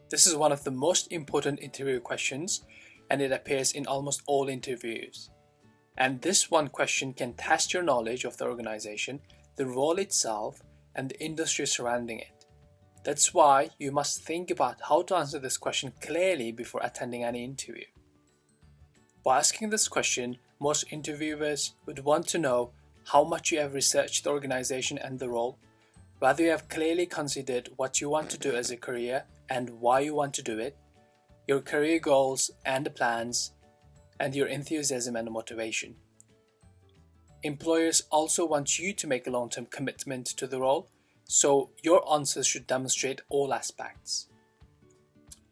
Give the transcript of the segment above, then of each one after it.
This is one of the most important interview questions, and it appears in almost all interviews. And this one question can test your knowledge of the organization, the role itself, and the industry surrounding it. That's why you must think about how to answer this question clearly before attending any interview. By asking this question, most interviewers would want to know how much you have researched the organization and the role, whether you have clearly considered what you want to do as a career and why you want to do it, your career goals and plans, and your enthusiasm and motivation. Employers also want you to make a long-term commitment to the role, so your answers should demonstrate all aspects.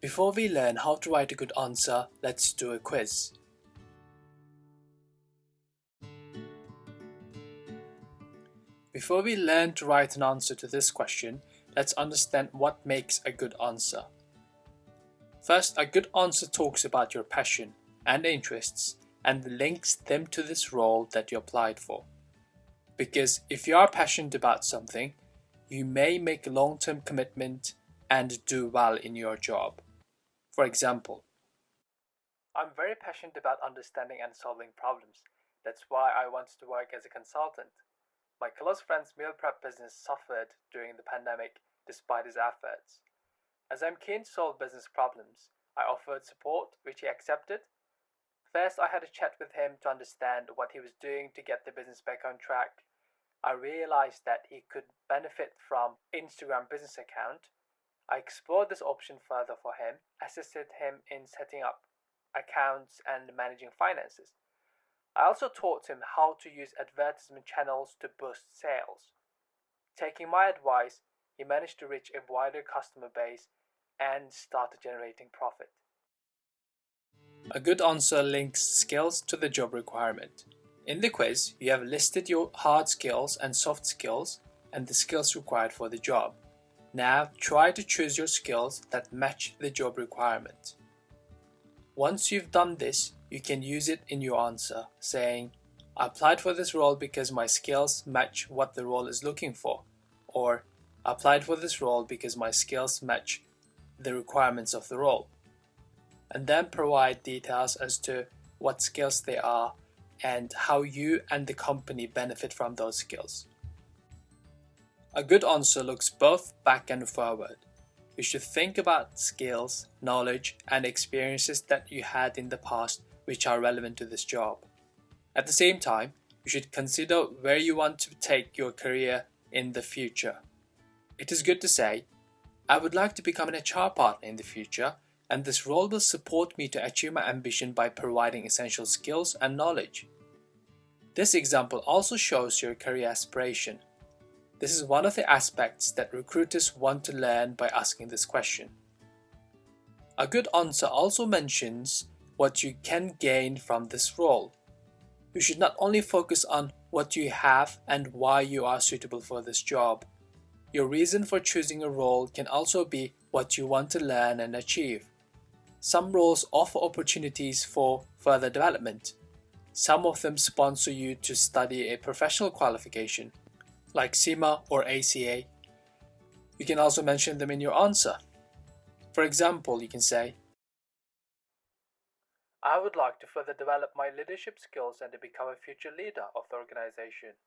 Before we learn how to write a good answer, let's do a quiz. Before we learn to write an answer to this question, let's understand what makes a good answer. First, a good answer talks about your passion and interests and links them to this role that you applied for. Because if you are passionate about something, you may make a long-term commitment and do well in your job. For example, I'm very passionate about understanding and solving problems. That's why I want to work as a consultant. My close friend's meal prep business suffered during the pandemic despite his efforts. As I'm keen to solve business problems, I offered support, which he accepted. First, I had a chat with him to understand what he was doing to get the business back on track. I realized that he could benefit from Instagram business account. I explored this option further for him, assisted him in setting up accounts and managing finances. I also taught him how to use advertisement channels to boost sales. Taking my advice, he managed to reach a wider customer base and started generating profit. A good answer links skills to the job requirement. In the quiz, you have listed your hard skills and soft skills and the skills required for the job. Now, try to choose your skills that match the job requirement. Once you've done this, you can use it in your answer, saying, I applied for this role because my skills match what the role is looking for, or I applied for this role because my skills match the requirements of the role. And then provide details as to what skills they are and how you and the company benefit from those skills. A good answer looks both back and forward. You should think about skills, knowledge, and experiences that you had in the past which are relevant to this job. At the same time, you should consider where you want to take your career in the future. It is good to say, I would like to become an HR partner in the future, and this role will support me to achieve my ambition by providing essential skills and knowledge. This example also shows your career aspiration. This is one of the aspects that recruiters want to learn by asking this question. A good answer also mentions what you can gain from this role. You should not only focus on what you have and why you are suitable for this job. Your reason for choosing a role can also be what you want to learn and achieve. Some roles offer opportunities for further development. Some of them sponsor you to study a professional qualification, like CIMA or ACA. You can also mention them in your answer. For example, you can say, I would like to further develop my leadership skills and to become a future leader of the organization.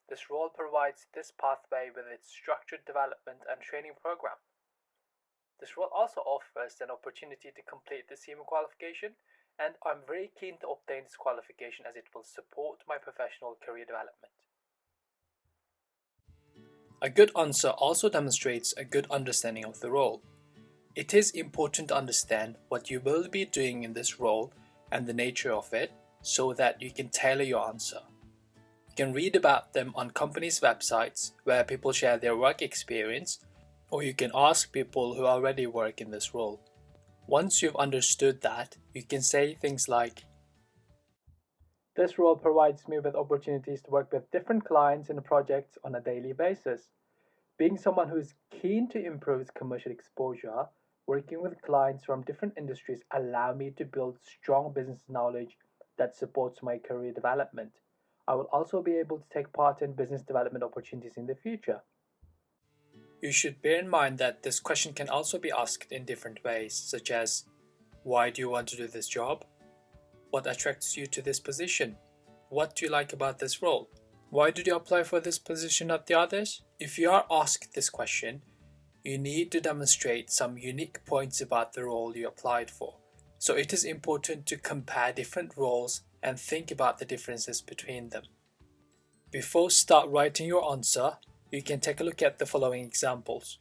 This role provides this pathway with its structured development and training program. This role also offers an opportunity to complete the CIMA qualification, and I'm very keen to obtain this qualification as it will support my professional career development. A good answer also demonstrates a good understanding of the role. It is important to understand what you will be doing in this role and the nature of it so that you can tailor your answer. You can read about them on companies' websites where people share their work experience, or you can ask people who already work in this role. Once you've understood that, you can say things like, this role provides me with opportunities to work with different clients and projects on a daily basis. Being someone who is keen to improve his commercial exposure, working with clients from different industries allow me to build strong business knowledge that supports my career development. I will also be able to take part in business development opportunities in the future. You should bear in mind that this question can also be asked in different ways, such as, why do you want to do this job? What attracts you to this position? What do you like about this role? Why did you apply for this position, not the others? If you are asked this question, you need to demonstrate some unique points about the role you applied for. So it is important to compare different roles and think about the differences between them. Before start writing your answer, you can take a look at the following examples.